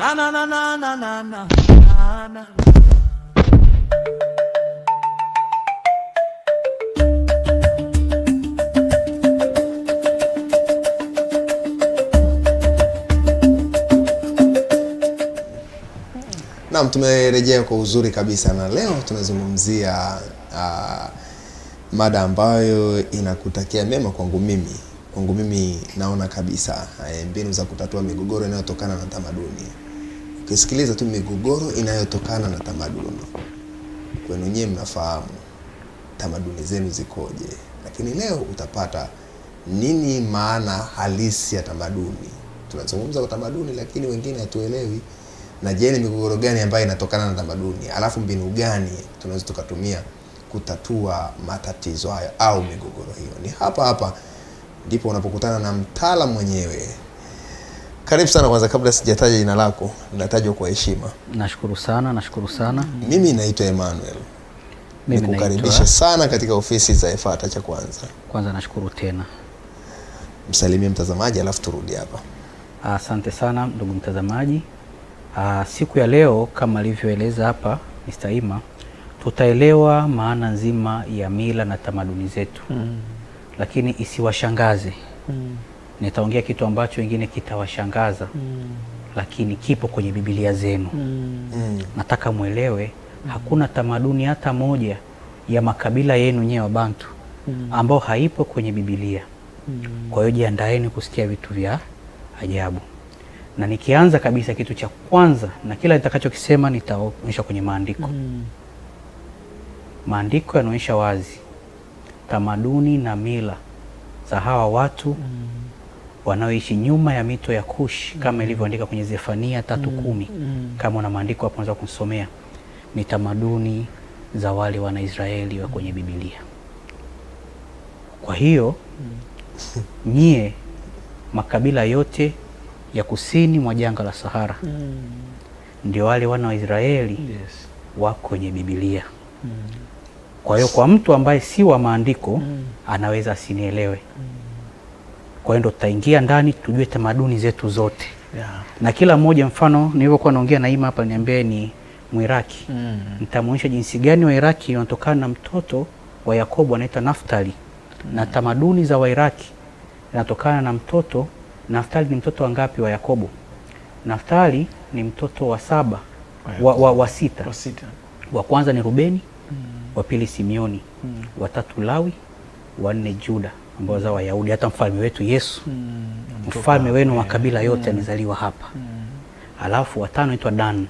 Na na na na na na na na na. Naam, tumerejea kwa uzuri kabisa na leo tunazungumzia mada ambayo inakutakia mema kwangu mimi. Kwangu mimi naona kabisa mbinu za kutatua migogoro inayotokana na tamaduni. Ukisikiliza tu migogoro inayotokana na tamaduni, kwenu nyewe mnafahamu tamaduni zenu zikoje, lakini leo utapata nini maana halisi ya tamaduni. Tunazungumza kwa tamaduni lakini wengine hatuelewi. Na je, ni migogoro gani ambayo inatokana na tamaduni? Alafu mbinu gani tunaweza tukatumia kutatua matatizo hayo au migogoro hiyo? Ni hapa ndipo unapokutana na mtaalamu mwenyewe. Karibu sana. Kwanza kabla sijataja jina lako, natajwa kwa heshima. Nashukuru sana. Mimi naitwa Emmanuel. Nikukaribisha sana katika ofisi za Efata cha kwanza. Kwanza nashukuru tena. Msalimie mtazamaji alafu turudi hapa. Asante sana ndugu mtazamaji. Siku ya leo kama alivyoeleza hapa Mr. Ima, tutaelewa maana nzima ya mila na tamaduni zetu. Lakini isiwashangaze. Nitaongea kitu ambacho wengine kitawashangaza. Lakini kipo kwenye Biblia zenu. Nataka muelewe hakuna tamaduni hata moja ya makabila yenu nyewe Wabantu ambao haipo kwenye Biblia. Kwa hiyo jiandaeni kusikia vitu vya ajabu. Na nikianza kabisa, kitu cha kwanza na kila nitakachokisema nitaonyesha kwenye maandiko. Maandiko yanaonyesha wazi tamaduni na mila za hawa watu wanaoishi nyuma ya mito ya Kush, kama ilivyoandika kwenye Zefania 3:10. Kama una maandiko hapo unaweza kusomea. Ni tamaduni za wale wana Israeli wa kwenye Biblia. Kwa hiyo nyie makabila yote ya kusini mwa jangwa la Sahara ndio wale wana wa Israeli wako kwenye Biblia. Kwa hiyo kwa mtu ambaye si wa maandiko anaweza asinielewe. Kwa hiyo ndo tutaingia ndani tujue tamaduni zetu zote. Na kila mmoja, mfano nilivyokuwa naongea na Ima hapa, niambie ni Mwiraki. Nitamuonyesha jinsi gani Wairaki wanatokana na mtoto wa Yakobo anaitwa Naftali. Na tamaduni za Wairaki zinatokana na mtoto. Naftali ni mtoto wangapi wa Yakobo? Naftali ni mtoto wa 7 wa sita. Wa kwanza ni Rubeni, wa pili Simeoni, wa 3 Lawi, wa 4 Juda ambao za Wayahudi. Hata mfalme wetu Yesu, mfalme wenu wa kabila yote anizaliwa hapa. Alafu wa 5 anaitwa Dan.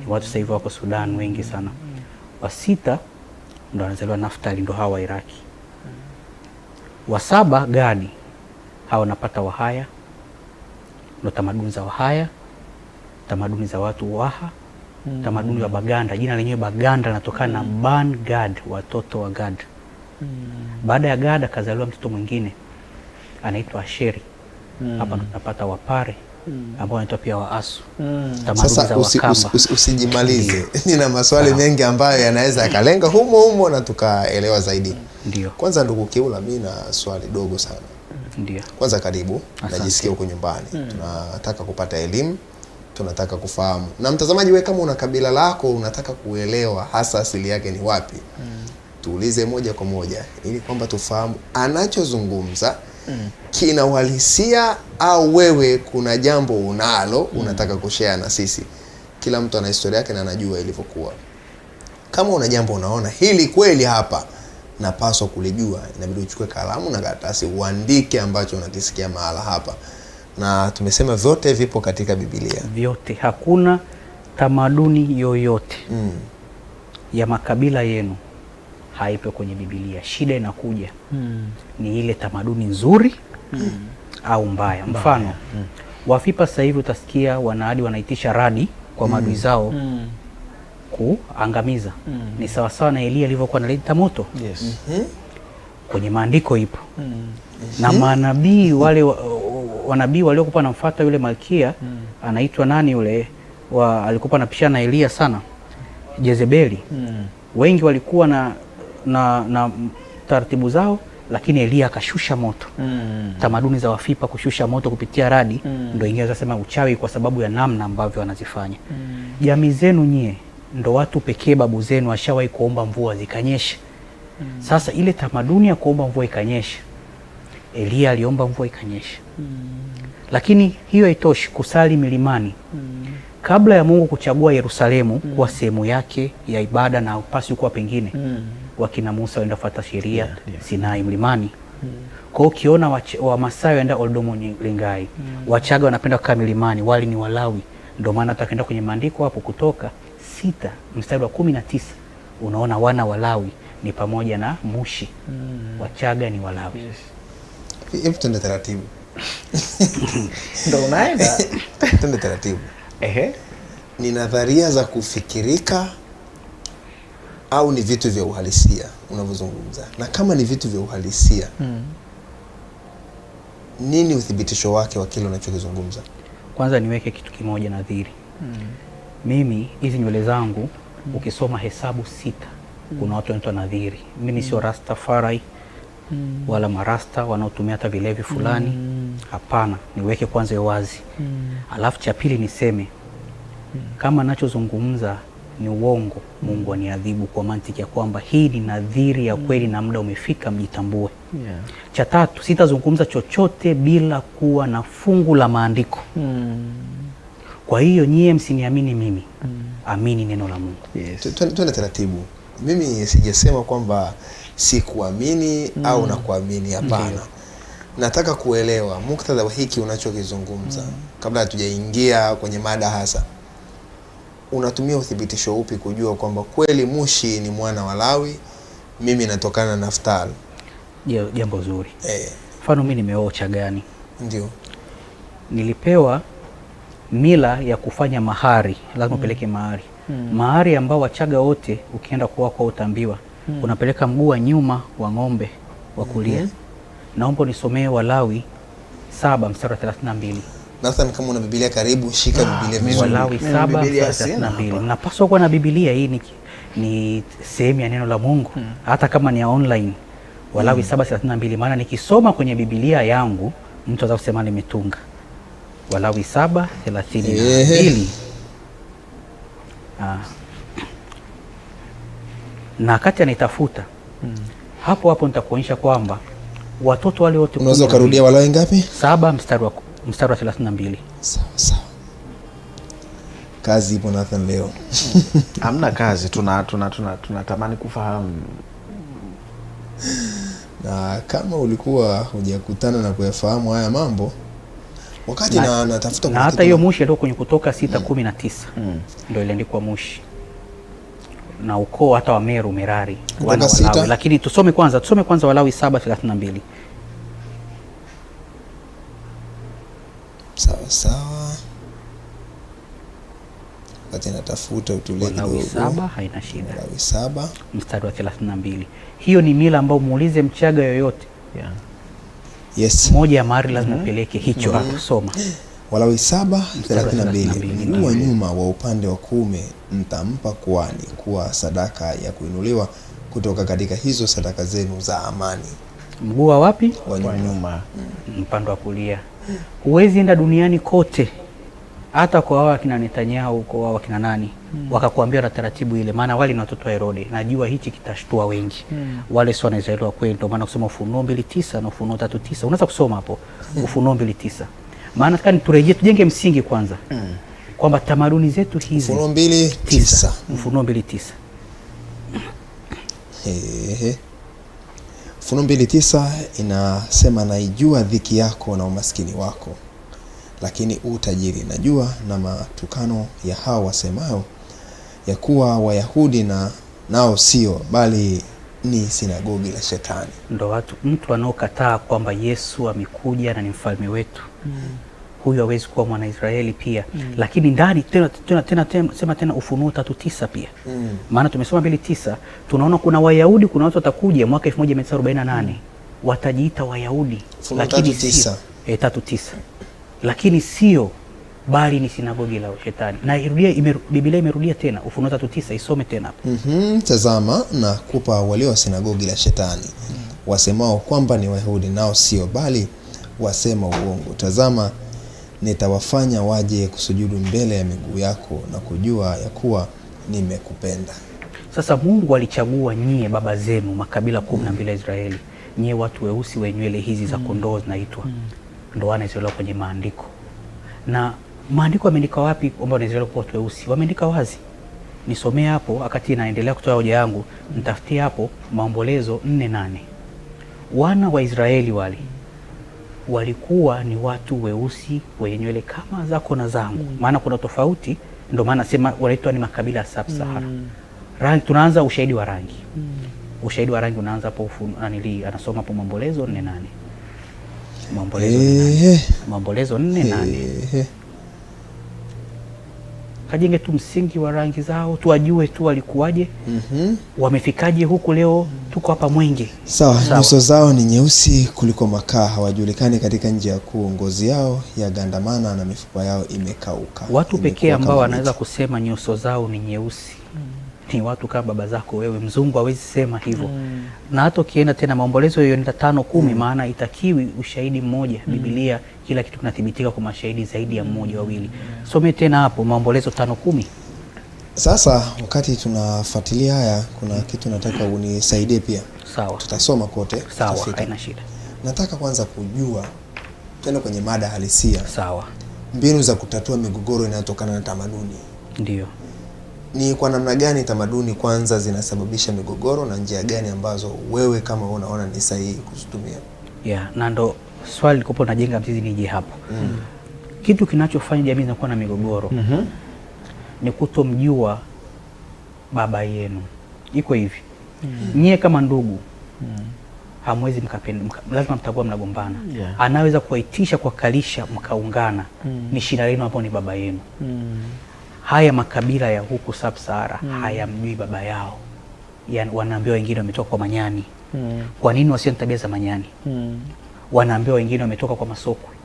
Watu sasa hivi wako Sudan wengi sana. Wa 6 ndo anazaliwa Naftali, ndo hawa Iraki. Wa 7 Gadi. Hawa wanapata Wahaya. Ndo tamaduni za Wahaya, tamaduni za watu Waha, tamaduni wa Baganda. Jina lenyewe Baganda linatokana na Ban Gad, watoto wa Gad. Baada ya Gad akazaliwa mtoto mwingine anaitwa Asheri. Hapa ndo tunapata Wapare ambao wanaitwa pia Waasu. Sasa usijimalize. Nina maswali mengi ambayo yanaweza yakalenga humo na tukaelewa zaidi. Ndio. Kwanza ndugu Kiula, mimi na swali dogo sana. Ndio. Kwanza karibu. Najisikia huko nyumbani. Tunataka kupata elimu, tunataka kufahamu. Na mtazamaji, wewe kama una kabila lako unataka kuelewa hasa asili yake ni wapi, tuulize moja kwa moja ili kwamba tufahamu anachozungumza kina uhalisia au wewe kuna jambo unalo unataka kushare na sisi. Kila mtu ana historia yake na anajua ilivyokuwa. Kama una jambo unaona hili kweli hapa napaswa kulijua, inabidi uchukue kalamu na karatasi uandike ambacho unakisikia mahala hapa. Na tumesema vyote vipo katika Biblia. Vyote. Hakuna tamaduni yoyote ya makabila yenu haipo kwenye Biblia. Shida inakuja ni ile tamaduni nzuri au mbaya. Mfano Wafipa sasa hivi utasikia wanaadi wanaitisha radi kwa maadui zao kuangamiza. Ni sawasawa na Elia alivyokuwa analeta moto. Kwenye maandiko ipo. Na manabii wale wanabii waliokuwa wanamfuata yule malkia anaitwa nani yule alikuwa anapishana na Elia sana, Jezebeli. Wengi walikuwa na taratibu zao. lakini Elia akashusha moto. Tamaduni za Wafipa kushusha moto kupitia radi ndio ingeweza sema uchawi kwa sababu ya namna ambavyo wanazifanya. Jamii zenu nyie ndo watu pekee babu zenu washawahi kuomba mvua zikanyesha. Sasa ile tamaduni ya kuomba mvua ikanyesha, Elia aliomba mvua ikanyesha. Lakini hiyo haitoshi, kusali milimani. Kabla ya Mungu kuchagua Yerusalemu kuwa sehemu yake ya ibada na upasi kuwa pengine, wakina Musa waenda fuata sheria Sinai mlimani. Kwa hiyo ukiona Wamasai waenda Oldomo Lingai, Wachaga wanapenda kukaa milimani, wali ni Walawi. Ndio maana tutakwenda kwenye maandiko hapo Kutoka 6 mstari wa 19 unaona wana Walawi ni pamoja na Mushi. Wachaga ni Walawi. Hebu twende taratibu. Ndio unaenda. Twende taratibu. Ni nadharia za kufikirika au ni vitu vya uhalisia unavyozungumza? Na kama ni vitu vya uhalisia, nini uthibitisho wake wa kile unachokizungumza? Kwanza niweke kitu kimoja nadhiri. Mimi hizi nywele zangu ukisoma Hesabu 6 kuna watu wanaitwa nadhiri. Mimi sio Rastafari wala marasta wanaotumia hata vilevi fulani. Hapana, niweke kwanza wazi. Alafu cha pili niseme kama nachozungumza ni uongo, Mungu aniadhibu kwa mantiki ya kwamba hii ni nadhiri ya kweli na muda umefika mjitambue. Cha tatu, sitazungumza chochote bila kuwa na fungu la maandiko. Kwa hiyo nyie msiniamini mimi, amini neno la Mungu. Twende taratibu. Mimi sijasema kwamba sikuamini au nakuamini, hapana. Nataka kuelewa muktadha wa hiki unachokizungumza kabla hatujaingia kwenye mada hasa. Unatumia uthibitisho upi kujua kwamba kweli Mushi ni mwana wa Lawi, mimi natokana na Naftali? Jambo zuri. Mfano mimi nimeoa Chagani. Ndio. Nilipewa mila ya kufanya mahari, lazima upeleke mahari. Mahari ambao Wachaga wote ukienda kuoa kwa utambiwa, unapeleka mguu wa nyuma wa ng'ombe wa kulia. Naomba nisomee Walawi 7 mstari wa 32. Nathan, kama una Biblia karibu, shika Biblia vizuri. Walawi 7:32. Mnapaswa kuwa na Biblia, hii ni sehemu ya neno la Mungu. Hata kama ni ya online. Walawi 7:32, maana nikisoma kwenye Biblia yangu mtu anaweza kusema nimetunga. Walawi 7:32. Na kati anitafuta hapo nitakuonyesha kwamba watoto wale wote. Unaweza kurudia Walawi ngapi? 7 mstari wa 32. Sawa. Kazi ipo Nathan leo. Hamna kazi, tunatamani kufahamu. Na kama ulikuwa hujakutana na kuyafahamu haya mambo wakati natafuta na hata hiyo Mushi ndio kwenye Kutoka 6:19 ndio iliandikwa Mushi na ukoo hata wa Meru Merari wana Walawi. Lakini tusome kwanza Walawi 7:32. Sawa. Wakati natafuta utulie kidogo. Walawi 7 haina shida. Walawi 7 mstari wa 32. Hiyo ni mila ambayo muulize Mchaga yoyote. Yes. Moja ya mahari lazima peleke hicho soma. Walawi 7:32. Mguu wa nyuma wa upande wa kuume mtampa kuhani kuwa sadaka ya kuinuliwa kutoka katika hizo sadaka zenu za amani. Mguu wa wapi? Wa nyuma. Upande wa kulia. Huwezi enda duniani kote, hata kwa wao kina Netanyahu, kwa wao kina nani, wakakuambia na taratibu ile, maana wale ni watoto wa Herode. Najua hichi kitashtua wengi. Wale sio Waisraeli wa kweli, ndio maana kusoma Ufunuo 2:9 na Ufunuo 3:9. Unaweza kusoma hapo Ufunuo 2:9. Maana tukani turejee, tujenge msingi kwanza kwamba tamaduni zetu hizi. Ufunuo 2:9. Ufunuo 2:9. Ufunuo 2:9 inasema, naijua dhiki yako na umaskini wako, lakini utajiri najua, na matukano ya hao wasemao ya kuwa Wayahudi nao sio, bali ni sinagogi la Shetani. Ndo mtu anaokataa kwamba Yesu amekuja na ni mfalme wetu. Huyu hawezi kuwa mwana Israeli pia. Lakini ndani tena Ufunuo 3:9 pia. Maana tumesoma 2:9, tunaona kuna Wayahudi, kuna watu watakuja mwaka 1948 watajiita Wayahudi, lakini 3:9. Lakini sio, bali ni sinagogi la Shetani. Na Biblia imerudia tena Ufunuo 3:9, isome tena hapo. Tazama na kupa walio wa sinagogi la Shetani, wasemao kwamba ni Wayahudi nao sio, bali wasema uongo. Tazama, nitawafanya waje kusujudu mbele ya miguu yako na kujua ya kuwa nimekupenda. Sasa Mungu alichagua nyie baba zenu makabila 12 ya Israeli, nyie watu weusi wenye nywele hizi za kondoo zinaitwa ndo wanaizelewa kwenye maandiko. Na maandiko yameandika wapi kwamba wanaizelewa kwa watu weusi? Wameandika wazi. Nisomee hapo wakati naendelea kutoa hoja yangu, nitafutie hapo Maombolezo 4:8. Wana wa Israeli wale walikuwa ni watu weusi wenye nywele kama zako na zangu. Maana kuna tofauti, ndio maana sema wanaitwa ni makabila ya Sub-Sahara. Rangi, tunaanza ushahidi wa rangi. Ushahidi wa rangi unaanza hapo anasoma hapo Maombolezo 4:8. Maombolezo 4:8. Kajenge tu msingi wa rangi zao, tuwajue tu walikuwaje, wamefikaje huku leo tuko hapa Mwenge. Sawa. Nyuso zao ni nyeusi kuliko makaa, hawajulikani katika njia kuu, ngozi yao ya gandamana na mifupa yao imekauka. Watu pekee ambao wanaweza kusema nyuso zao ni nyeusi ni watu kama baba zako wewe. Mzungu hawezi sema hivyo. Na hata ukienda tena Maombolezo hiyo 5:10, maana itakiwi ushahidi mmoja. Biblia kila kitu kinathibitika kwa mashahidi zaidi ya mmoja wawili. Some tena hapo Maombolezo 5:10. Sasa wakati tunafuatilia haya, kuna kitu nataka unisaidie pia. Sawa. Tutasoma kote. Sawa, haina shida. Nataka kwanza kujua tena kwenye mada halisia. Sawa. Mbinu za kutatua migogoro inayotokana na tamaduni. Ndio. Ni kwa namna gani tamaduni kwanza zinasababisha migogoro na njia gani ambazo wewe kama unaona ni sahihi kuzitumia? Na ndo swali likopo najenga mzizi nije hapo. Kitu kinachofanya jamii zinakuwa na migogoro ni kutomjua baba yenu. Iko hivi. Nyie kama ndugu hamwezi mkapenda, lazima mtakuwa mnagombana. Anaweza kuwaitisha kwa kalisha mkaungana. Ni shida lenu hapo, ni baba yenu. Haya makabila ya huku Sub-Sahara hayamjui baba yao. Yani wanaambiwa wengine wametoka kwa manyani. Kwa nini wasio na tabia za manyani? Wanaambiwa wengine wametoka kwa masokwe.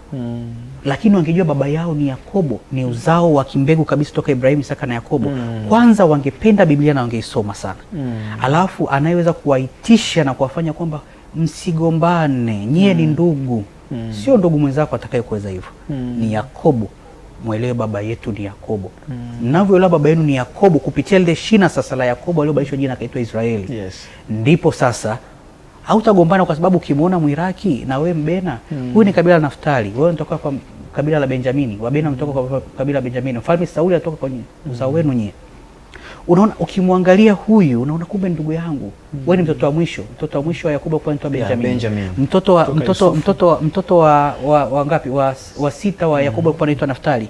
Lakini wangejua baba yao ni Yakobo, ni uzao wa kimbegu kabisa toka Ibrahimu, Isaka na Yakobo. Kwanza wangependa Biblia na wangeisoma sana. Alafu anayeweza kuwaitisha na kuwafanya kwamba msigombane, nyie ni ndugu. Sio ndugu mwenzako atakayekuweza hivyo. Ni Yakobo. Mwelewe baba yetu ni Yakobo. Mnavyoelewa baba yenu ni Yakobo kupitia ile shina sasa la Yakobo aliyobadilishwa jina akaitwa Israeli. Ndipo sasa hautagombana, kwa sababu ukimwona Mwiraki na wewe Mbena, huyu ni kabila la Naftali, wewe unatoka kwa kabila la Benjamini, Wabena unatoka kwa kabila la Benjamini, Mfalme Sauli anatoka kwa uzao wenu nyie. Unaona, ukimwangalia huyu unaona kumbe ndugu yangu, wewe ni mtoto wa mwisho wa Yakobo kwa mtoto wa Benjamin. Mtoto wa ngapi? Wa sita wa Yakobo kwa anaitwa Naftali.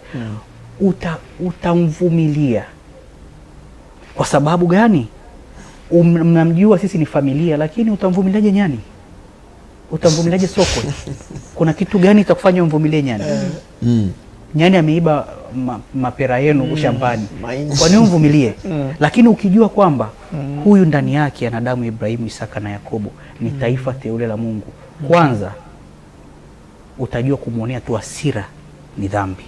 Utamvumilia. Kwa sababu gani? Mnamjua sisi ni familia, lakini utamvumiliaje nyani? Utamvumiliaje sokwe? Kuna kitu gani itakufanya umvumilie nyani? Nyani ameiba mapera yenu shambani. Kwa nini umvumilie? Lakini ukijua kwamba huyu ndani yake ana damu ya Ibrahimu, Isaka na Yakobo, ni taifa teule la Mungu. Kwanza utajua kumwonea tu hasira ni dhambi.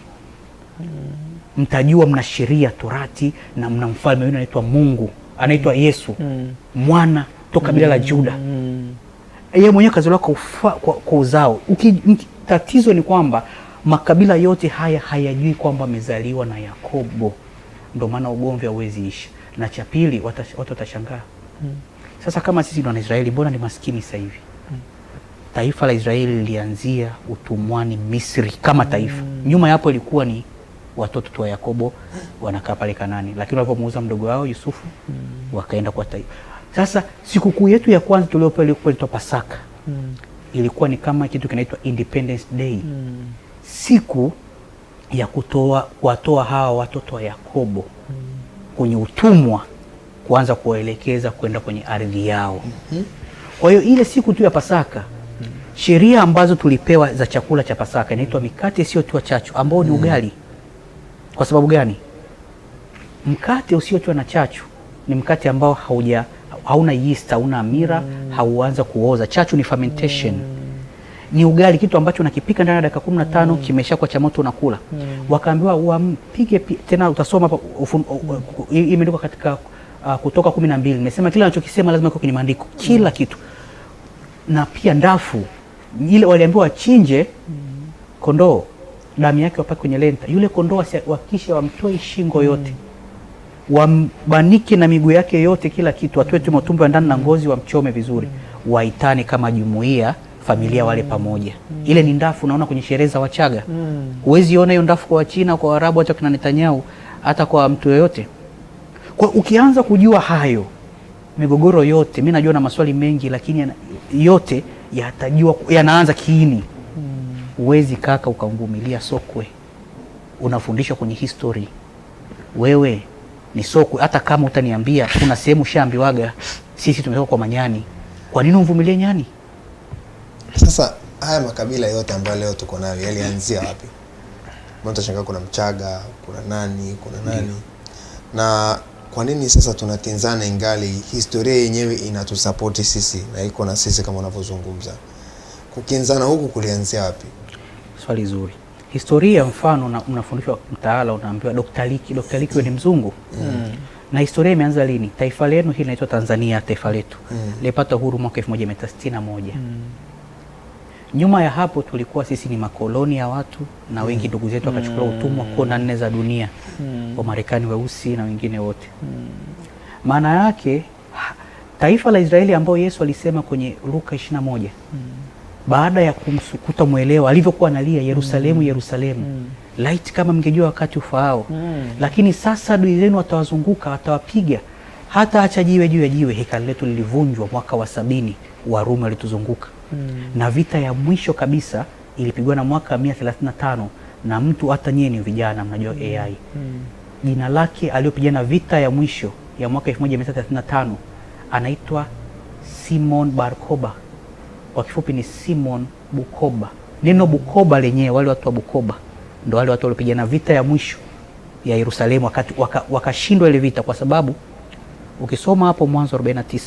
Mtajua mna sheria Torati na mna mfalme yule anaitwa Mungu, anaitwa Yesu, mwana toka kabila la Juda. Yeye mwenyewe kazaliwa kwa uzao. Tatizo ni kwamba makabila yote haya hayajui kwamba amezaliwa na Yakobo. Ndio maana ugomvi hauwezi isha. Na cha pili, watu watashangaa. Sasa kama sisi wana Israeli, mbona ni maskini sasa hivi? Taifa la Israeli lilianzia utumwani Misri kama taifa. Nyuma yapo ilikuwa ni watoto tu wa Yakobo wanakaa pale Kanani, lakini walipomuuza mdogo wao Yusufu wakaenda kwa taifa. Sasa sikukuu yetu ya kwanza tuliopewa ilikuwa inaitwa Pasaka. Ilikuwa ni kama kitu kinaitwa Independence Day. Siku ya kuwatoa hawa watoto wa Yakobo kwenye utumwa, kuanza kuwaelekeza kwenda kwenye ardhi yao. Kwa hiyo ile siku tu ya Pasaka, sheria ambazo tulipewa za chakula cha Pasaka inaitwa mikate isiyotiwa chachu, ambao ni ugali. Kwa sababu gani? Mkate usiotiwa na chachu ni mkate ambao hauna yeast, hauna amira, hauanza kuoza. Chachu ni fermentation. Ni ugali, kitu ambacho unakipika ndani ya dakika 15 kimeshakuwa cha moto unakula. Wakaambiwa wampige tena, utasoma hapa imeandikwa katika Kutoka 12. Nimesema kila anachokisema lazima iko kwenye maandiko. Kila kitu. na pia ndafu ile waliambiwa wachinje kondoo, damu yake wapake kwenye lenta. Yule kondoo wakisha wamtoe shingo yote, wambanike na miguu yake yote, kila kitu, watoe tu matumbo ya ndani na ngozi, wamchome vizuri, waitane kama jumuiya, familia wale pamoja. Ile ni ndafu, unaona kwenye sherehe za Wachaga. Huwezi ona hiyo ndafu kwa Wachina, kwa Waarabu, hata kina Netanyahu, hata kwa mtu yoyote. Kwa ukianza kujua hayo migogoro yote, mimi najua na maswali mengi, lakini yote yatajua, yanaanza kiini. Uwezi kaka ukamvumilia sokwe, unafundishwa kwenye history, wewe ni sokwe. Hata kama utaniambia kuna sehemu shaambiwaga sisi tumetoka kwa manyani, kwa nini umvumilie nyani? Sasa haya makabila yote ambayo leo tuko nayo yalianzia wapi? Mbona utashangaa kuna Mchaga, kuna nani, kuna nani? Na kwa nini sasa tunakinzana ingali historia yenyewe inatusapoti sisi na iko na sisi kama unavyozungumza? Kukinzana huku kulianzia wapi? Swali zuri. Historia, mfano unafundishwa mtaala, unaambiwa Dr. Liki ni mzungu. Na historia imeanza lini? Taifa lenu hili linaitwa Tanzania, taifa letu lilipata uhuru mwaka 1961. Nyuma ya hapo tulikuwa sisi ni makoloni ya watu, na wengi ndugu zetu wakachukua utumwa kona 4 za dunia, wa Marekani weusi na wengine wote. Maana yake taifa la Israeli ambao Yesu alisema kwenye Luka 21, baada ya kumsukuta mwelewa alivyokuwa analia, Yerusalemu Yerusalemu, laiti kama mngejua wakati ufaao, lakini sasa adui zenu watawazunguka, watawapiga hata acha jiwe juu ya jiwe. Hekalu letu lilivunjwa mwaka wa 70, Warumi walituzunguka. Na vita ya mwisho kabisa ilipigwa na mwaka 135 na mtu, hata nyie ni vijana mnajua AI. Jina lake aliyopigana vita ya mwisho ya mwaka 1935 anaitwa Simon Bar Kokhba. Kwa kifupi ni Simon Bukoba. Neno Bukoba lenyewe, wale watu wa Bukoba ndio wale watu waliopigana vita ya mwisho ya Yerusalemu, wakati wakashindwa ile vita, kwa sababu ukisoma hapo Mwanzo 49,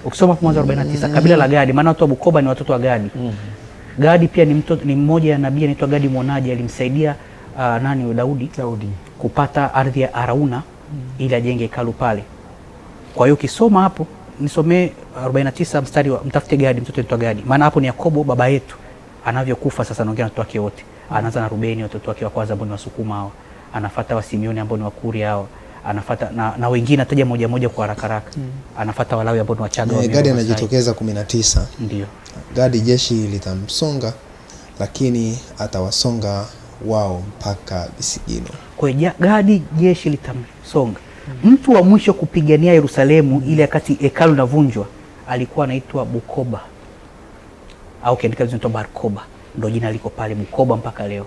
ukisoma hapo Mwanzo 49, kabila la Gadi, maana watu wa Bukoba ni watoto wa Gadi. Gadi pia ni mmoja ya nabii anaitwa Gadi mwonaji, alimsaidia Daudi kupata ardhi ya Arauna ili ajenge hekalu pale. Kwa hiyo ukisoma hapo, nisomee 49 mstari wa mtafute Gadi, mtoto anaitwa Gadi, maana hapo ni Yakobo baba yetu anavyokufa. Sasa anaongea na watoto wake wote, anaanza na Rubeni, watoto wake wa kwanza ambao ni Wasukuma hao, anafuata wa Simeoni ambao ni Wakuria hao, anafuata na wengine ataja moja moja kwa haraka haraka. Anafuata Walawi ambao ni Wachaga wa Gadi anajitokeza 19. Ndio. Gadi jeshi litamsonga, lakini atawasonga wao mpaka visigino. Kwa hiyo Gadi jeshi litamsonga. Mtu wa mwisho kupigania Yerusalemu ile wakati hekalu linavunjwa alikuwa anaitwa Bukoba, au kiandika zinaitwa Barkoba, ndio jina liko pale Bukoba mpaka leo.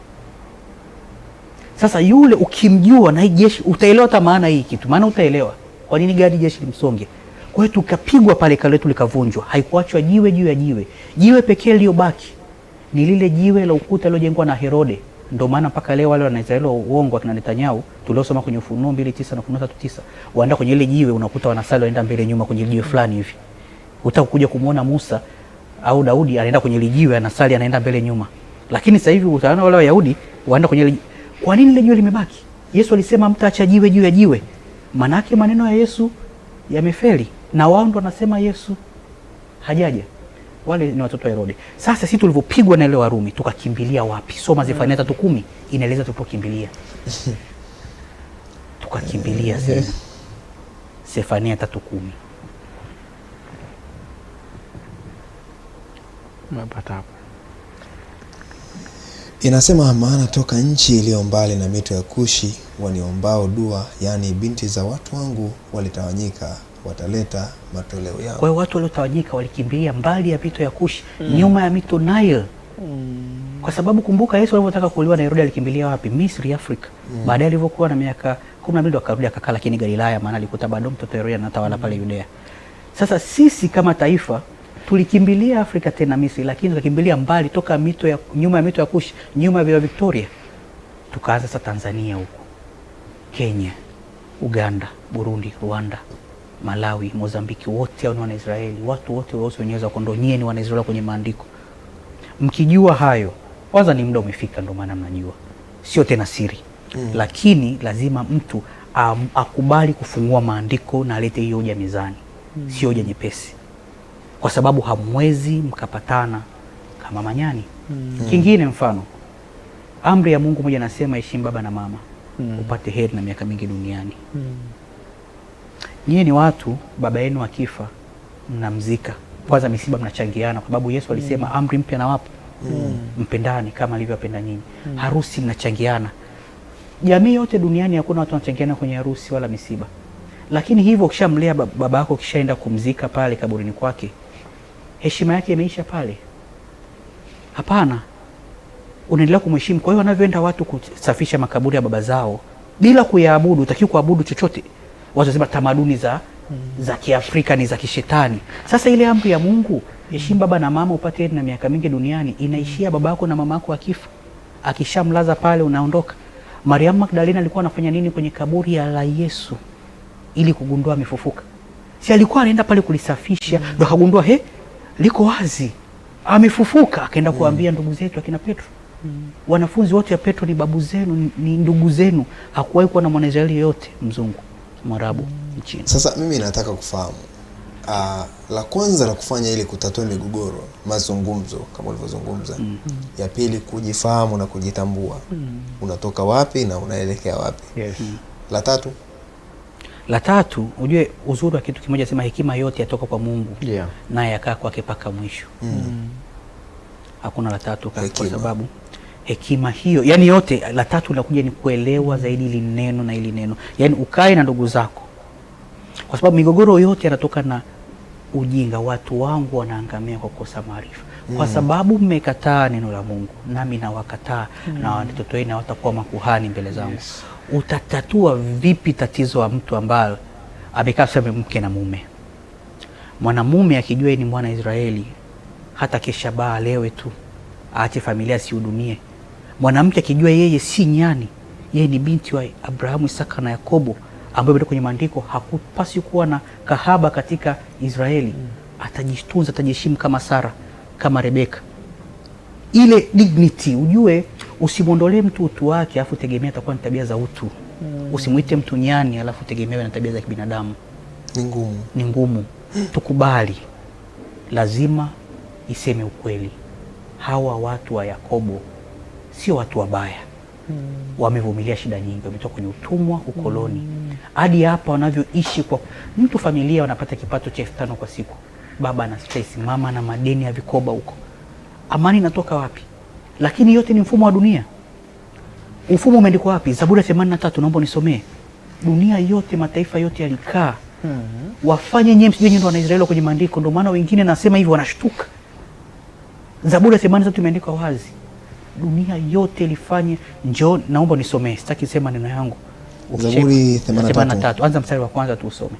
Sasa yule ukimjua na hii jeshi utaelewa hata maana hii kitu, maana utaelewa kwa nini Gadi jeshi limsonge. Kwa hiyo tukapigwa pale, hekalu letu likavunjwa, haikuachwa jiwe juu ya jiwe. Jiwe pekee lililobaki ni lile jiwe la ukuta lilojengwa na Herode. Ndio maana mpaka leo wale wanaisraeli uongo akina Netanyahu tuliosoma kwenye Ufunuo 2:9 na Ufunuo 3:9 waenda kwenye ile jiwe, unakuta wanasali waenda mbele nyuma kwenye jiwe fulani hivi. Utakuja kumuona Musa au Daudi anaenda kwenye ile jiwe anasali, anaenda mbele nyuma. Lakini sasa hivi utaona wale Wayahudi waenda kwenye ile. Kwa nini ile jiwe limebaki? Yesu alisema mtaacha jiwe juu ya jiwe. Maana yake maneno ya Yesu yamefeli, na wao ndo wanasema Yesu hajaja. Wale ni watoto wa Herode. Sasa sisi tulivyopigwa na ile Warumi tukakimbilia wapi? Soma Zefania 3:10 inaeleza tulipokimbilia. Tukakimbilia sasa. Zefania 3:10. Mapata hapo. Inasema, maana toka nchi iliyo mbali na mito ya Kushi waniombao dua, yani binti za watu wangu walitawanyika, wataleta matoleo yao. Kwa hiyo watu waliotawanyika walikimbilia mbali ya mito ya Kushi, nyuma ya mito Nile. Kwa sababu kumbuka Yesu alipotaka kuuliwa na Herode alikimbilia wapi? Misri, Afrika. Baadaye alivyokuwa na miaka 12 akarudi akakaa, lakini Galilaya, maana alikuta bado mtoto Herode anatawala pale Yudea. Sasa sisi kama taifa tulikimbilia Afrika tena Misri, lakini tukakimbilia mbali toka mito ya nyuma ya mito ya Kushi, nyuma ya Victoria. Tukaanza sasa Tanzania huko, Kenya, Uganda, Burundi, Rwanda, Malawi, Mozambiki, wote hao ni Wanaisraeli. Watu wote wao wenyewe za kondoo, nyie ni Wanaisraeli kwenye maandiko. Mkijua hayo, kwanza ni muda umefika, ndio maana mnajua. Sio tena siri. Lakini lazima mtu akubali kufungua maandiko na alete hiyo hoja mezani. Sio hoja nyepesi. kwa sababu hamwezi mkapatana kama manyani. Kingine mfano, amri ya Mungu moja nasema heshimu baba na mama upate heri na miaka mingi duniani. Nyie ni watu, baba yenu akifa mnamzika, kwanza misiba mnachangiana, kwa sababu Yesu alisema amri mpya nawapa, mpendane kama alivyowapenda nyinyi. Harusi mnachangiana. Jamii yote duniani hakuna watu wanachangiana kwenye harusi wala misiba. Lakini hivyo ukishamlea baba yako, kishaenda kumzika pale kaburini kwake, heshima yake imeisha pale? Hapana, unaendelea kumheshimu. Kwa hiyo wanavyoenda watu kusafisha makaburi ya baba zao bila kuyaabudu, utakiwa kuabudu chochote. Watu wasema tamaduni za Kiafrika ni za kishetani. Sasa ile amri ya Mungu, heshimu baba na mama upate heri na miaka mingi duniani, inaishia baba yako na mama yako akifa. Akishamlaza pale unaondoka. Mariamu Magdalena alikuwa anafanya nini kwenye kaburi la Yesu ili kugundua amefufuka? Si alikuwa anaenda pale kulisafisha, ndo akagundua liko wazi, amefufuka. Akaenda kuambia ndugu zetu akina Petro. Wanafunzi wote ya Petro ni babu zenu, ni ndugu zenu. Hakuwahi kuwa na Mwana-Israeli yote mzungu, Mwarabu nchini. Sasa mimi nataka kufahamu la kwanza la kufanya ili kutatua migogoro, mazungumzo kama ulivyozungumza. Ya pili, kujifahamu na kujitambua. Unatoka wapi na unaelekea wapi? Yes. La tatu, ujue uzuri wa kitu kimoja, sema hekima yote yatoka kwa Mungu. Yeah. Naye akaa kwake paka mwisho. Hakuna la tatu, kwa sababu hekima hiyo, yani yote, la tatu linakuja ni kuelewa zaidi ili neno na ili neno. Yani ukae na ndugu zako, kwa sababu migogoro yote yanatoka na ujinga. Watu wangu wanaangamia kwa kukosa maarifa. Kwa sababu mmekataa neno la Mungu, nami nawakataa, na watoto wenu watakuwa makuhani mbele zangu. Yes. Utatatua vipi tatizo wa mtu ambaye amekaa sema mke na mume? Mwanamume akijua ni mwana Israeli, hata kesha baa lewe tu, aache familia sihudumie. Mwanamke akijua yeye si nyani, yeye ni binti wa Abrahamu, Isaka na Yakobo, ambaye kwenye maandiko hakupasi kuwa na kahaba katika Israeli, atajitunza, atajiheshimu kama Sara, kama Rebeka. Ile dignity, ujue usimwondolee mtu utu wake alafu tegemea atakuwa na tabia za utu. Usimuite mtu nyani alafu tegemea na tabia za kibinadamu. Ni ngumu. Tukubali, lazima iseme ukweli. Hawa watu wa Yakobo sio watu wabaya. Wamevumilia shida nyingi, wametoka kwenye utumwa, ukoloni, hadi hapa wanavyoishi. Kwa mtu familia wanapata kipato cha 5,000 kwa siku, baba na stress, mama na madeni ya vikoba huko. Amani inatoka wapi? Lakini yote ni mfumo wa dunia. Mfumo umeandikwa wapi? Zaburi 83, naomba nisomee. Dunia yote, mataifa yote yalikaa wafanye nyewe msije ndio Wanaisraeli kwenye maandiko. Ndio maana wengine nasema hivi wanashtuka. Zaburi 83 imeandikwa wazi. Dunia yote ilifanye. Njoo naomba nisomee, sitaki sema neno yangu. Zaburi 83, anza mstari wa kwanza tu usome.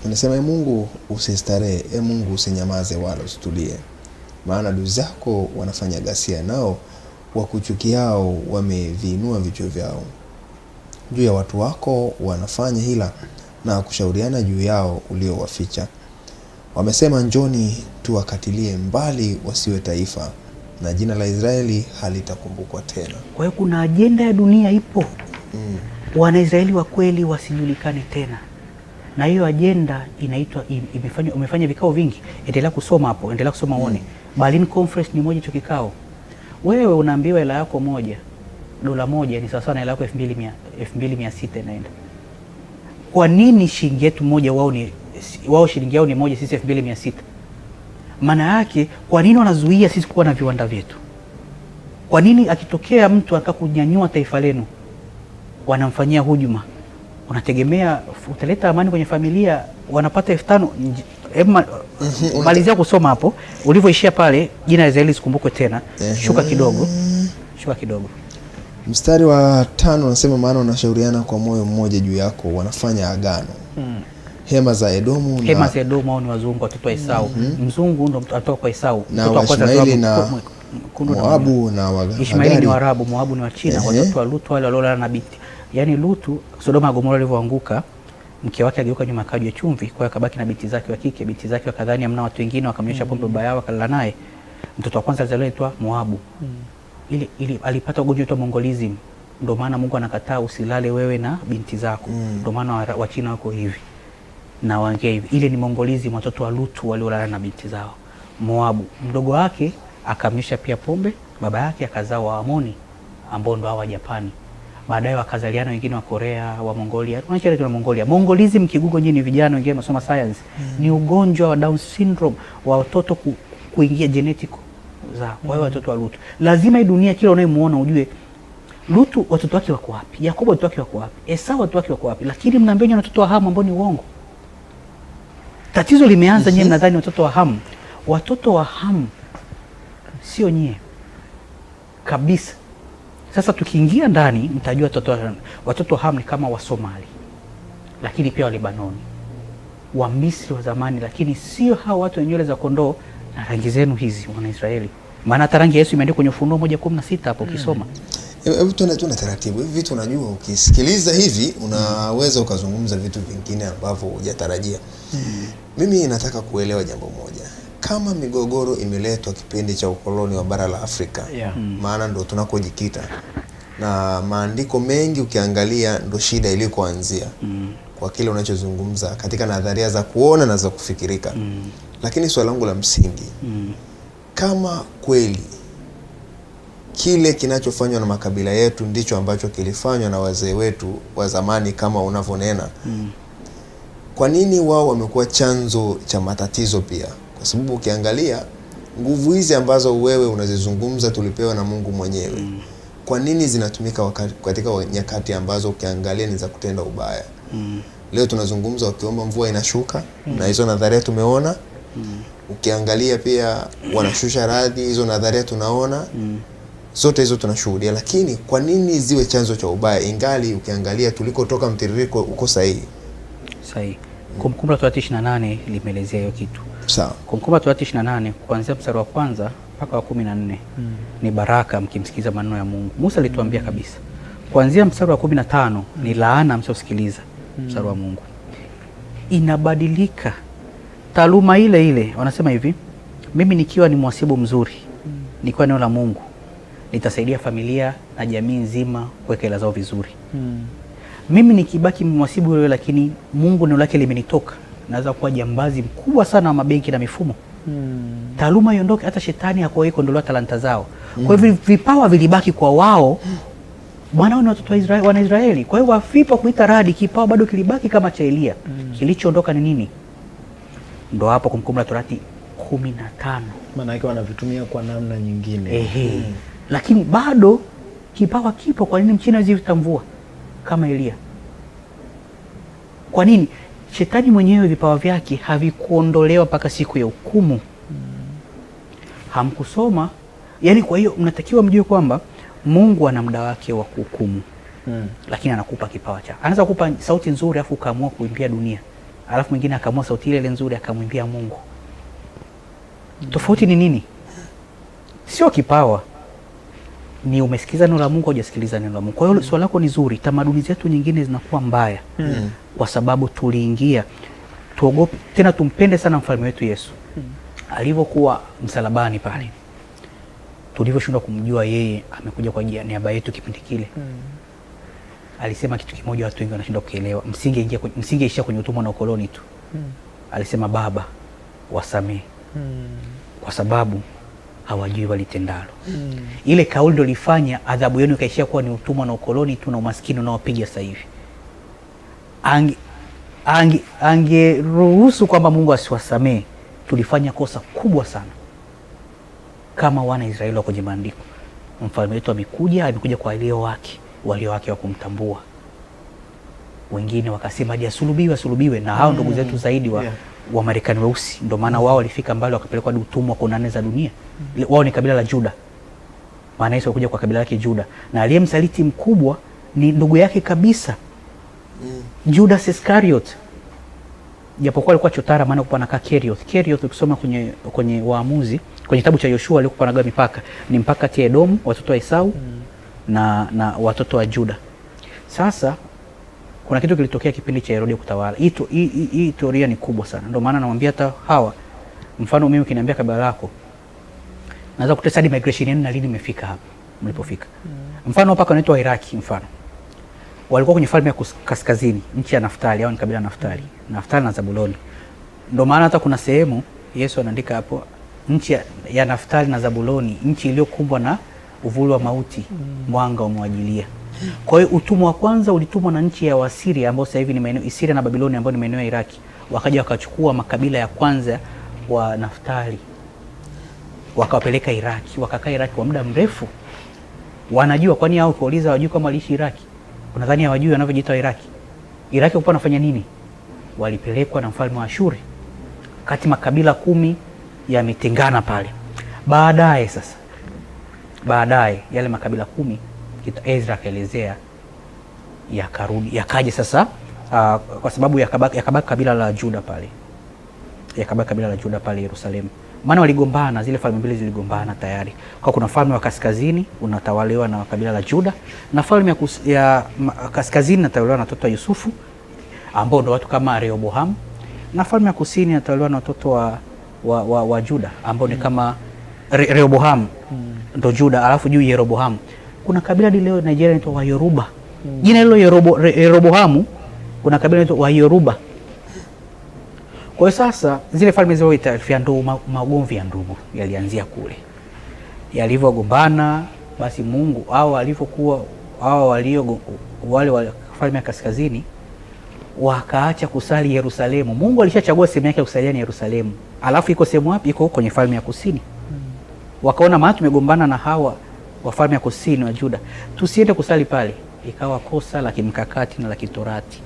Anasema, Mungu usistarehe, Mungu usinyamaze wala usitulie. Maana adui zako wanafanya ghasia, nao wakuchukiao wameviinua vichwa vyao. Juu ya watu wako wanafanya hila, na kushauriana juu yao uliowaficha. Wamesema, njoni tuwakatilie mbali wasiwe taifa, na jina la Israeli halitakumbukwa tena. Kwa hiyo kuna ajenda ya dunia ipo. Wanaisraeli wa kweli wasijulikane tena. Na hiyo ajenda inaitwa, umefanya vikao vingi. Endelea kusoma hapo, endelea kusoma uone. Berlin Conference ni moja hicho kikao. Wewe unaambiwa hela yako moja, dola moja ni sawa na hela yako 2,600 inaenda. Kwa nini shilingi yetu moja wao shilingi yao ni moja, sisi 2,600? Maana yake kwa nini wanazuia sisi kuwa na viwanda vyetu? Kwa nini akitokea mtu anataka kunyanyua taifa lenu wanamfanyia hujuma? Unategemea utaleta amani kwenye familia? Wanapata 5,000. Malizia kusoma hapo ulivyoishia pale, jina la Israeli sikumbukwe tena. Shuka kidogo. Mstari wa 5 unasema, maana wanashauriana kwa moyo mmoja juu yako, wanafanya agano. Hema za Edomu au ni wazungu, watoto wa Esau. Mzungu ndo atoka kwa Esau, mtoto wa kwanza na Moabu na Wagari. Ishmaeli ni Waarabu, Moabu ni Wachina, watoto wa Lutu wale waliolala na binti. Yaani Lutu, Sodoma na Gomora walivyoanguka, mke wake ageuka nyuma akajwa chumvi, kwa hiyo akabaki na binti zake wa kike. Binti zake wakadhani amna watu wengine, wakamnyosha pombe baba yao, akalala naye. Mtoto wa kwanza alizaliwa Moabu. Ili alipata ugonjwa wa Mongolism. Ndio maana Mungu anakataa usilale wewe na binti zako. Ndio maana Wachina wako hivi. na waongea hivi, ile ni mongolizi watoto wa Lutu waliolala na binti zao. Moabu, mdogo wake akamnyesha pia pombe, baba yake akazaa Waamoni ambao ndo hawa Japani. Baadaye wakazaliana wengine wa Korea, wa Mongolia. Tunaacha ile Mongolia. Mongolism kigugo nyinyi vijana wengine mnasoma science. Ni ugonjwa wa Down syndrome wa watoto kuingia genetic za wao watoto wa Lutu. Lazima hii dunia kila unayemuona ujue Lutu watoto wake wako wapi? Yakobo watoto wake wako wapi? Esau watoto wake wako wapi? Lakini mnaambia watoto wa Hamu ambao ni uongo. Tatizo limeanza nyewe mnadhani watoto wa Hamu. Watoto wa Hamu sio nyie kabisa. Sasa tukiingia ndani mtajua watoto wa Hamu ni kama wa Somali, lakini pia wa Lebanoni, wa Misri wa zamani, lakini sio hao watu wenye nywele za kondoo na rangi zenu hizi wana Israeli. Maana hata rangi ya Yesu imeandikwa kwenye Ufunuo 1:16 hapo ukisoma. Hebu tuna taratibu. Hivi vitu unajua ukisikiliza hivi unaweza ukazungumza vitu vingine ambavyo hujatarajia. Mimi nataka kuelewa jambo moja. Kama migogoro imeletwa kipindi cha ukoloni wa bara la Afrika, maana ndo tunakojikita. Na maandiko mengi ukiangalia ndo shida ilikoanzia. Kwa kile unachozungumza katika nadharia za kuona na za kufikirika. Lakini swali langu la msingi, kama kweli kile kinachofanywa na makabila yetu ndicho ambacho kilifanywa na wazee wetu wa zamani kama unavyonena, kwa nini wao wamekuwa chanzo cha matatizo pia? Kwa sababu ukiangalia nguvu hizi ambazo wewe unazizungumza tulipewa na Mungu mwenyewe, kwa nini zinatumika katika nyakati ambazo ukiangalia ni za kutenda ubaya? Leo tunazungumza wakiomba mvua inashuka, na hizo nadharia tumeona. Ukiangalia pia wanashusha radhi, hizo nadharia tunaona. Zote hizo tunashuhudia, lakini kwa nini ziwe chanzo cha ubaya ingali ukiangalia tulikotoka mtiririko uko sahihi? Sahihi. Kumbukumbu la Torati 28 limeelezea hiyo kitu. Sawa. Kumbukumbu la Torati 28 kuanzia mstari wa kwanza mpaka wa 14 ni baraka mkimsikiza maneno ya Mungu. Musa alituambia kabisa. Kuanzia mstari wa 15 ni laana msiosikiliza mstari wa Mungu. Inabadilika. Taaluma ile ile wanasema hivi, mimi nikiwa ni mhasibu mzuri, nikiwa neno la Mungu, nitasaidia familia na jamii nzima kuweka hela zao vizuri. Mimi nikibaki mhasibu yule, lakini Mungu neno lake limenitoka, naweza kuwa jambazi mkubwa sana wa mabenki na mifumo. Taaluma iondoke, hata shetani hakuwahi kuondolewa talanta zao. Kwa hivyo vipawa vilibaki kwa wao. Bwana ni watoto wa Israeli, wana Israeli. Kwa hiyo wafipa kuita radi, kipawa bado kilibaki kama cha Elia. Kilichoondoka ni nini? Ndo hapo Kumbukumbu la Torati 15. Maana yake wanavitumia kwa namna nyingine. Lakini bado kipawa kipo. Kwa nini mchina hawezi kutambua kama Elia? Kwa nini? Shetani mwenyewe vipawa vyake havikuondolewa mpaka siku ya hukumu. Hamkusoma. Yaani kwa hiyo mnatakiwa mjue kwamba Mungu ana muda wake wa kuhukumu. Lakini anakupa kipawa chake. Anaweza kukupa sauti nzuri afu ukaamua kuimbia dunia. Alafu mwingine akaamua sauti ile nzuri akamwimbia Mungu. Tofauti ni nini? Sio kipawa. Ni umesikiza neno la Mungu au hujasikiliza neno la Mungu. Kwa hiyo swali lako ni zuri. Tamaduni zetu nyingine zinakuwa mbaya kwa sababu tuliingia. Tuogope tena, tumpende sana mfalme wetu Yesu. Alivyokuwa msalabani pale, tulivyoshindwa kumjua yeye amekuja kwa niaba yetu kipindi kile. Alisema kitu kimoja watu wengi wanashindwa kuelewa. Msingeishia kwenye utumwa na ukoloni tu. Alisema, Baba wasamehe kwa sababu hawajui walitendalo. Ile kauli ndio ilifanya adhabu yenu ikaishia kuwa ni utumwa na ukoloni tu na umaskini unaopiga sasa hivi. Angeruhusu kwamba Mungu asiwasamehe, tulifanya kosa kubwa sana kama wana Israeli wa kwenye maandiko. Mfalme wetu amekuja kwa walio wake wa kumtambua. Wengine wakasema hadi asulubiwe, na hao ndugu zetu zaidi wa Marekani weusi. Ndio maana wao walifika mbali wakapelekwa utumwa kwa nane za dunia. Wao ni kabila la Juda. Maana Yesu alikuja kwa kabila lake Juda, na aliyemsaliti mkubwa ni ndugu yake kabisa, Judas Iscariot. Japokuwa alikuwa chotara, maana alikuwa anakaa Kerioth. Ukisoma kwenye Waamuzi, kwenye kitabu cha Yoshua, alikuwa anagawa mipaka. Ni mpaka kati ya Edomu, watoto wa Esau na watoto wa Juda. Sasa kuna kitu kilitokea kipindi cha Herode kutawala. Hii teoria ni kubwa sana. Ndio maana namwambia hata hawa, mfano mimi ukiniambia kabila lako, naweza kutesa hadi migration yenu na lini imefika hapa mlipofika. Mfano hapa kanaitwa Iraki, mfano walikuwa kwenye falme ya kaskazini, nchi ya Naftali, au ni kabila Naftali. Naftali na Zabuloni. Ndio maana hata kuna sehemu Yesu anaandika hapo, nchi ya Naftali na Zabuloni, nchi iliyokumbwa na uvuli wa mauti, mwanga umwajilia. Kwa hiyo utumwa wa kwanza ulitumwa na nchi ya Wasiri, ambao sasa hivi ni maeneo Syria na Babiloni, ambao ni maeneo ya Iraki. Wakaja wakachukua makabila ya kwanza wa Naftali, wakawapeleka Iraki, wakakaa Iraki kwa muda mrefu. Wanajua, kwani hao kuuliza wajui kama waliishi Iraki? Unadhani hawajui wanavyojiita Iraki? Iraki walikuwa wanafanya nini? Walipelekwa na mfalme wa Ashuri. Kati makabila 10 yametengana pale. Baadaye yale makabila 10, Ezra akaelezea, yakarudi, yakaje sasa, kwa sababu yakabaki kabila la Juda pale. Yakabaki kabila la Juda pale Yerusalemu. Maana waligombana, zile falme mbili ziligombana tayari. Kwa kuna falme wa kaskazini unatawaliwa na kabila la Juda, na falme ya kaskazini inatawaliwa na watoto wa Yusufu ambao ndio watu kama Rehoboam, na falme ya kusini inatawaliwa na watoto wa Juda ambao ni kama Rehoboam ndo Juda, alafu juu Yeroboam. Kuna kabila leo Nigeria inaitwa Wayoruba. Jina hilo Yeroboam, kuna kabila inaitwa Wayoruba. Kwa hiyo sasa zile falme zao itafia, ndo magomvi ya ndugu yalianzia kule. Yalivyogombana basi Mungu alivyokuwa wale falme ya kaskazini wakaacha kusali Yerusalemu. Mungu alishachagua sehemu yake ya kusalia ni Yerusalemu. Alafu iko sehemu wapi? Iko kwenye falme ya kusini. Wakaona maana tumegombana na hawa wa falme ya kusini wa Juda, tusiende kusali pale. Ikawa kosa la kimkakati na la kitorati.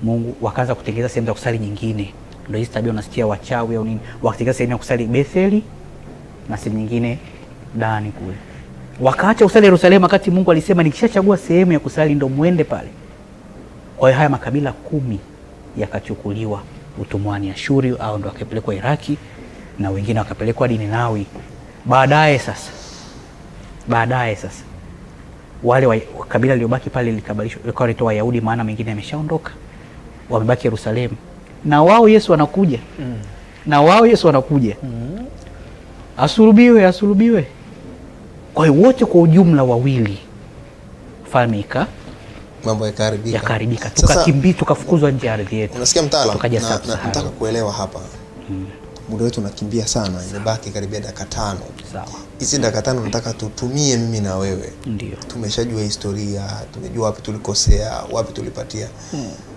Mungu wakaanza kutengeneza sehemu za kusali nyingine. Ndio hizi tabia unasikia wachawi au nini, wakatengeneza sehemu ya kusali Betheli na sehemu nyingine Dani kule. Wakaacha kusali Yerusalemu wakati Mungu alisema nikishachagua sehemu ya kusali ndo muende pale. Kwa hiyo haya makabila 10 yakachukuliwa utumwani Ashuri, au ndo wakapelekwa Iraki, na wengine wakapelekwa hadi Ninawi. Baadaye sasa wale kabila lililobaki pale likabalishwa, likawa litoa Wayahudi, maana mengine yameshaondoka, wamebaki Yerusalemu. Na wao Yesu anakuja. Asulubiwe. Kwa hiyo wote kwa ujumla wawili, falme mambo yakaharibika, tukakimbia, tukafukuzwa nje ya ardhi yetu. Unasikia mtaalamu? Nataka kuelewa hapa. Muda wetu unakimbia sana, imebaki karibia dakika 5. Sawa. Hizi dakika 5 nataka tutumie mimi na wewe. Ndio. Tumeshajua historia, tumejua wapi tulikosea, wapi tulipatia.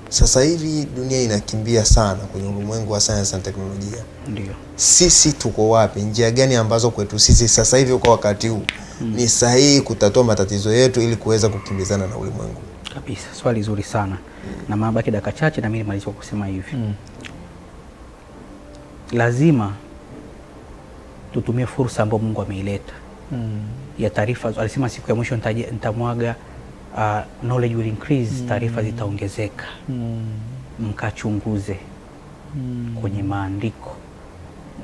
Sasa hivi dunia inakimbia sana kwenye ulimwengu wa sayansi na teknolojia. Ndio. Sisi tuko wapi? Njia gani ambazo kwetu sisi sasa hivi kwa wakati huu ni sahihi kutatua matatizo yetu ili kuweza kukimbizana na ulimwengu? Kabisa, swali zuri sana. Na mabaki dakika chache na mimi nimalize kwa kusema hivi. Lazima tutumie fursa ambayo Mungu ameileta. Ya taarifa, alisema siku ya mwisho nitamwaga knowledge will increase, taarifa zitaongezeka. Mkachunguze kwenye maandiko.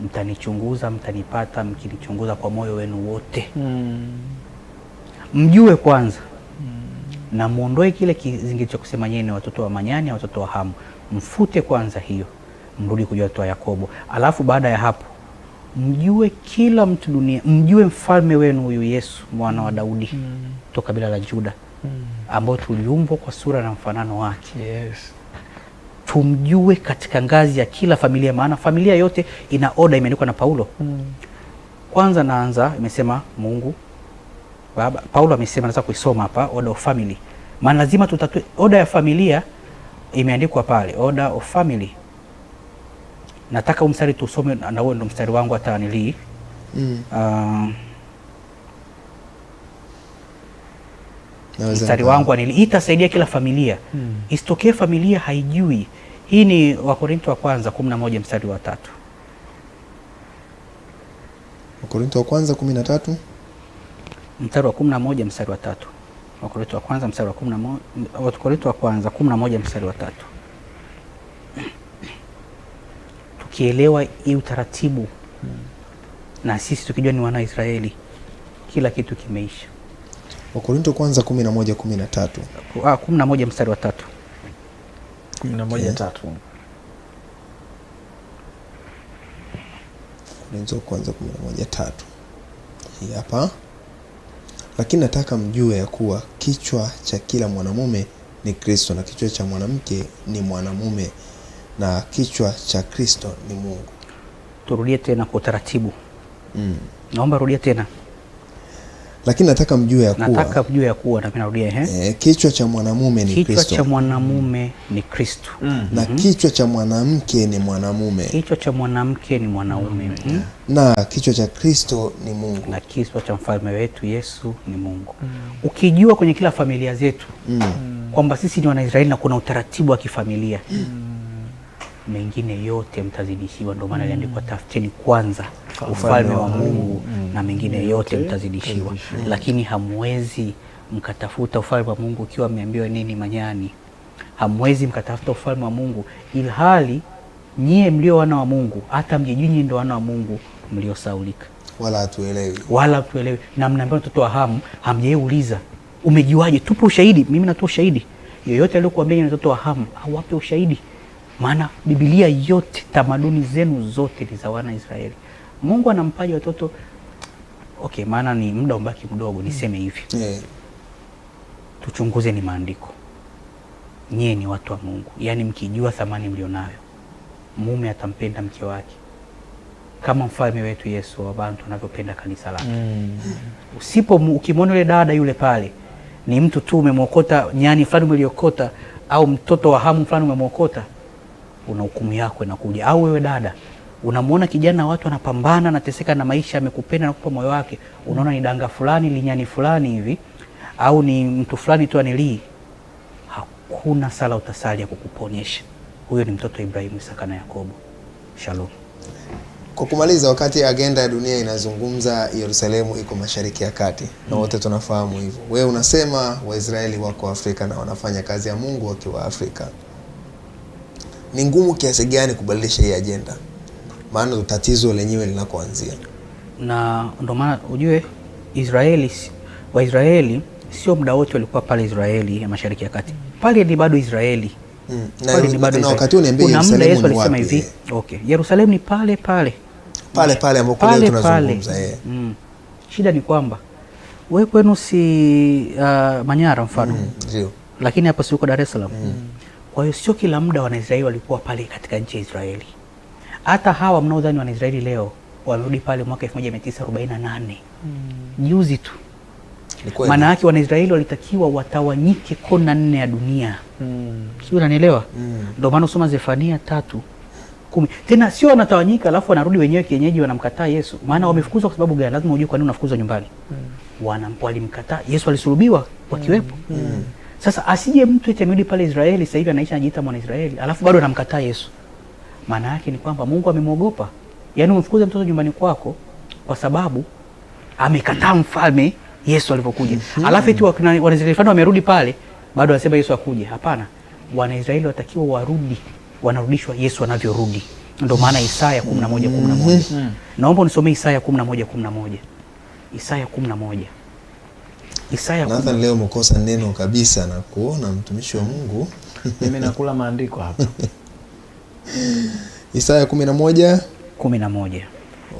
Mtanichunguza, mtanipata mkinichunguza kwa moyo wenu wote. Mjue kwanza na muondoe kile kizingiti cha kusema nyinyi ni watoto wa manyani, watoto wa Hamu. Mfute kwanza hiyo, mrudi kujua watoto wa Yakobo. Alafu baada ya hapo mjue kila mtu dunia, mjue mfalme wenu huyu Yesu mwana wa Daudi kutoka kabila la Juda, ambao tuliumbwa kwa sura na mfanano wake. Yes. Tumjue katika ngazi ya kila familia, maana familia yote ina oda imeandikwa na Paulo. Kwanza naanza imesema Mungu Baba. Paulo amesema, nataka kuisoma hapa, order of family. Maana lazima tutatue order ya familia, imeandikwa pale order of family. Nataka umstari tusome, na wewe ndo mstari wangu hata nili mstari wangu itasaidia kila familia. Isitokee familia haijui. Hii ni Wakorintho wa kwanza 11 mstari wa 3. Wakorintho wa kwanza 13 mstari wa 11 mstari wa 3. Wakorintho wa kwanza mstari wa 11, Wakorintho wa kwanza 11 mstari wa 3. Tukielewa hii utaratibu na sisi tukijua ni wana Israeli, kila kitu kimeisha. Wakorintho kwanza 11:13. 11 mstari wa 3. 11:3. Wakorintho kwanza 11:3. Hii hapa. Lakini nataka mjue ya kuwa kichwa cha kila mwanamume ni Kristo, na kichwa cha mwanamke ni mwanamume, na kichwa cha Kristo ni Mungu. Turudie tena kwa utaratibu. Naomba rudia tena. Lakini nataka mjue ya kuwa. Nataka mjue ya kuwa, na mimi narudia kichwa cha mwanamume ni Kristo. Kichwa cha mwanamume ni Kristo. Na kichwa cha mwanamke ni mwanamume. Kichwa cha mwanamke ni mwanaume. Na kichwa cha Kristo ni Mungu. Na kichwa cha mfalme wetu Yesu ni Mungu. Ukijua kwenye kila familia zetu kwamba sisi ni Wanaisraeli na kuna utaratibu wa kifamilia, mengine yote mtazidishiwa. Ndio maana iliandikwa tafuteni kwanza ufalme wa Mungu na mengine yote mtazidishiwa. Lakini hamwezi mkatafuta ufalme wa Mungu ikiwa mmeambiwa nini manyani. Hamwezi mkatafuta ufalme wa Mungu ilhali nyie mlio wana wa Mungu, hata mjijinyi ndio wana wa Mungu, mliosaulika. Wala hatuelewi. Wala hatuelewi. Na mnaambia mtoto wa Hamu, hamjeuliza umejiwaje? Tupe ushahidi. Mimi natoa ushahidi. Yoyote aliyokuambia ni mtoto wa Hamu, awape ushahidi. Maana Biblia yote, tamaduni zenu zote ni za wana Israeli. Mungu anampaja watoto. Okay, maana ni muda umbaki mdogo, niseme hivi. Tuchunguze ni maandiko. Nyie ni watu wa Mungu. Yaani mkijua thamani mlionayo, mume atampenda mke wake kama mfalme wetu Yesu wa Bantu anavyopenda kanisa lake. Ukimwona yule dada yule pale ni mtu tu umemwokota nyani fulani umeliokota, au mtoto wa Hamu fulani umemwokota, una hukumu yako inakuja. Au wewe dada unamwona kijana watu anapambana anateseka na maisha, amekupenda na kupa moyo wake, unaona ni danga fulani linyani fulani hivi, au ni mtu fulani tu anilii, hakuna sala utasali ya kukuponyesha. Huyo ni mtoto Ibrahimu, Isaka na Yakobo. Shalom. Kwa kumaliza, wakati agenda ya dunia inazungumza Yerusalemu iko Mashariki ya Kati, na wote tunafahamu hivyo, wewe unasema Waisraeli wako Afrika na wanafanya kazi ya Mungu wakiwa Afrika. Ni ngumu kiasi gani kubadilisha hii agenda? Maana tatizo lenyewe linakoanzia. Na ndio maana ujue Waisraeli sio muda wote walikuwa pale Israeli ya Mashariki ya Kati. Pale ni bado Israeli. Na wakati uniambia Yerusalemu Yesu alisema hivi, okay, Yerusalemu ni pale ambapo leo tunazungumza. Shida ni kwamba wewe kwenu si Manyara mfano. Ndio. Lakini hapa si uko Dar es Salaam. Kwa hiyo sio kila muda Wanaisraeli walikuwa pale katika nchi ya Israeli. Hata hawa mnaodhani Wanaisraeli leo walirudi pale mwaka 1948. Juzi tu. Maana yake Wanaisraeli walitakiwa watawanyike kona 4 ya dunia. Sio, unanielewa? Ndio maana usoma Zefania 3:10. Tena sio wanatawanyika alafu wanarudi wenyewe kienyeji wanamkataa Yesu. Maana wamefukuzwa kwa sababu gani? Lazima ujue kwa nini unafukuzwa nyumbani. Walimkataa Yesu, alisulubiwa wakiwepo. Sasa asije mtu eti amerudi pale Israeli sasa hivi anaisha anajiita mwana Israeli alafu bado anamkataa Yesu. Maana yake ni kwamba Mungu amemwogopa. Yaani umemfukuza mtoto nyumbani kwako kwa sababu amekataa mfalme Yesu alipokuja. Alafu eti Wanaisraeli wamerudi pale bado wanasema Yesu akuje. Hapana. Wanaisraeli watakiwa warudi, wanarudishwa Yesu anavyorudi. Ndio maana Isaya 11:11. Naomba unisomee Isaya 11:11. Isaya 11. Nathan leo mkosa neno kabisa na kuona mtumishi wa Mungu. Mimi nakula maandiko hapa. Isaya 11:11.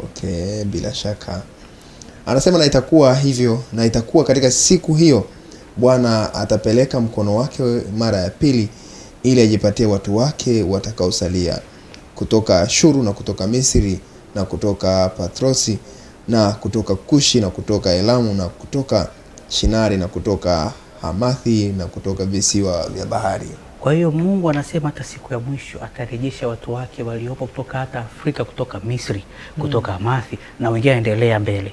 Okay, bila shaka. Anasema na itakuwa hivyo, na itakuwa katika siku hiyo Bwana atapeleka mkono wake mara ya pili ili ajipatie watu wake watakaosalia kutoka Ashuru na kutoka Misri na kutoka Patrosi na kutoka Kushi na kutoka Elamu na kutoka Shinari na kutoka Hamathi na kutoka visiwa vya bahari. Kwa hiyo Mungu anasema hata siku ya mwisho atarejesha watu wake waliopo kutoka hata Afrika, kutoka Misri, kutoka Hamathi na wengine endelea mbele.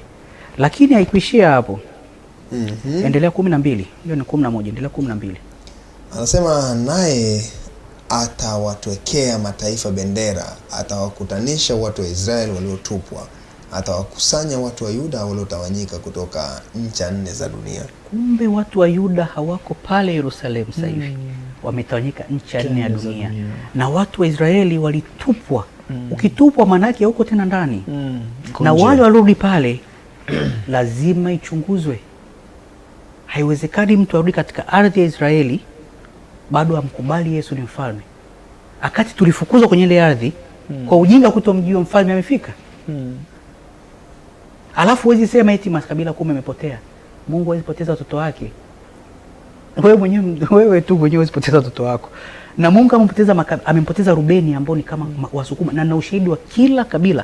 Lakini haikuishia hapo. Endelea 12. Hiyo ni 11, endelea 12. Anasema naye atawatwekea mataifa bendera, atawakutanisha watu wa Israeli waliotupwa, atawakusanya watu wa Yuda waliotawanyika kutoka ncha 4 za dunia. Kumbe watu wa Yuda hawako pale Yerusalemu sasa hivi. Wametawanyika ncha 4 ya dunia. Na watu wa Israeli walitupwa. Ukitupwa maana yake huko tena ndani. Na wale walirudi pale lazima ichunguzwe. Haiwezekani mtu arudi katika ardhi ya Israeli bado amkubali Yesu ni mfalme. Akati tulifukuzwa kwenye ile ardhi kwa ujinga kutomjua mfalme amefika. Alafu huwezi sema eti makabila 10 yamepotea. Mungu hawezi poteza watoto wake. wewe tu mwenyewe usipoteza watoto wako. Na Mungu amempoteza Rubeni ambao ni kama Wasukuma, na ushahidi wa kila kabila.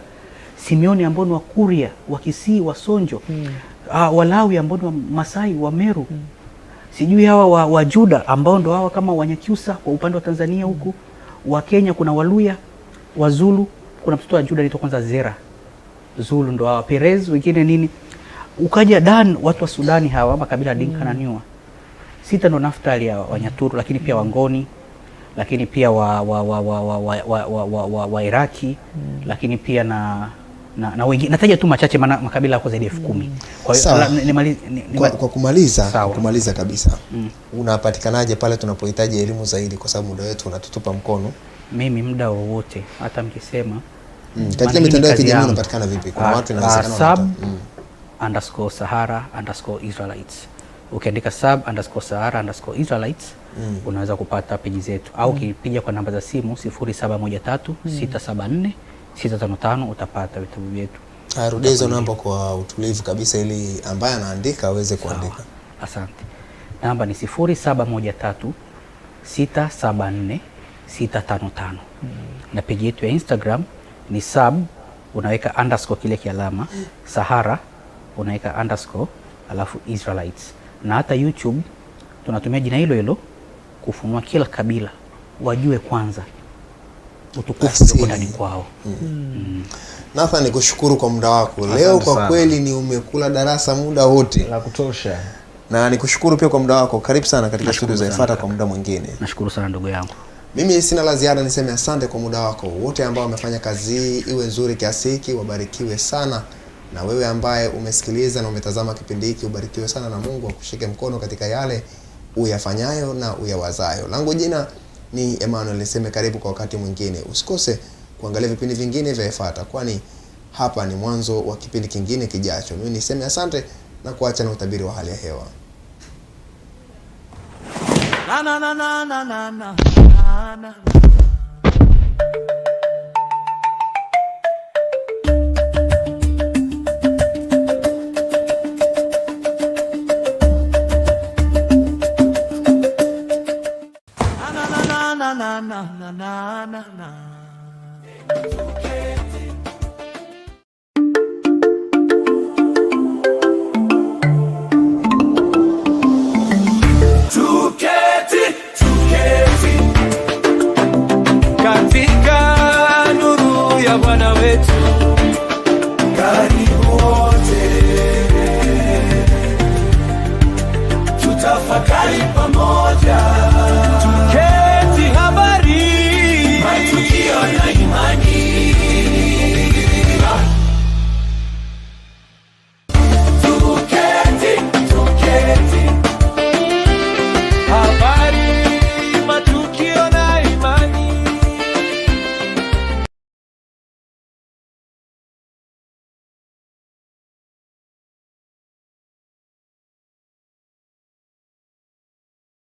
Simeoni ambao ni wa Kuria, wa Kisii, wa Sonjo, Walawi ambao ni wa Masai, wa Meru, sijui hawa wa Juda ambao ndo hawa kama Wanyakyusa kwa upande wa Tanzania huku, wa Kenya kuna Waluya, wa Zulu, kuna mtoto wa Juda anaitwa kwanza Zera. Zulu ndo hawa Perez, wengine nini. Ukaja Dan, watu wa Sudani hawa makabila Dinka na Nyua. Sita ndo Naftali ya Wanyaturu, lakini pia Wangoni, lakini pia wa Iraki, lakini pia na wengine. Nataja tu machache maana makabila yako zaidi ya 10,000. Kwa hiyo kwa kumaliza kabisa. Unapatikanaje pale tunapohitaji elimu zaidi, kwa sababu muda wetu unatutupa mkono? Mimi muda wowote, hata mkisema katika mitandao ya kijamii unapatikana vipi? Kuna watu inawezekana sub_Sahara_Israelites. Ukiandika sub_Sahara_Israelites unaweza kupata peji zetu, au ukipiga kwa namba za simu 0713674655 utapata vitabu vyetu. Rudia hizo namba kwa utulivu kabisa ili ambaye anaandika aweze kuandika. Asante. Namba ni 0713674655. Na peji yetu ya Instagram ni sub, unaweka underscore kile kialama, Sahara unaweka underscore alafu Israelites. Na hata YouTube tunatumia jina hilo hilo kufunua kila kabila wajue kwanza utukufu uko ndani kwao. Nathan, nikushukuru kwa muda wako leo. Kwa kweli ni umekula darasa muda wote la kutosha, na nikushukuru pia kwa muda wako. Karibu sana katika studio za Ifuata kwa muda mwingine. Nashukuru sana ndugu yangu. Mimi sina la ziada, niseme asante kwa muda wako. Wote ambao wamefanya kazi hii iwe nzuri kiasi hiki wabarikiwe sana, na wewe ambaye umesikiliza na umetazama kipindi hiki ubarikiwe sana, na Mungu akushike mkono katika yale uyafanyayo na uyawazayo. Langu jina ni Emmanuel, niseme karibu kwa wakati mwingine. Usikose kuangalia vipindi vingine vya Ifuata, kwani hapa ni mwanzo wa kipindi kingine kijacho. Mimi niseme asante na kuacha na utabiri wa hali ya hewa. Na na na na na na na na. Na na na na na na na na.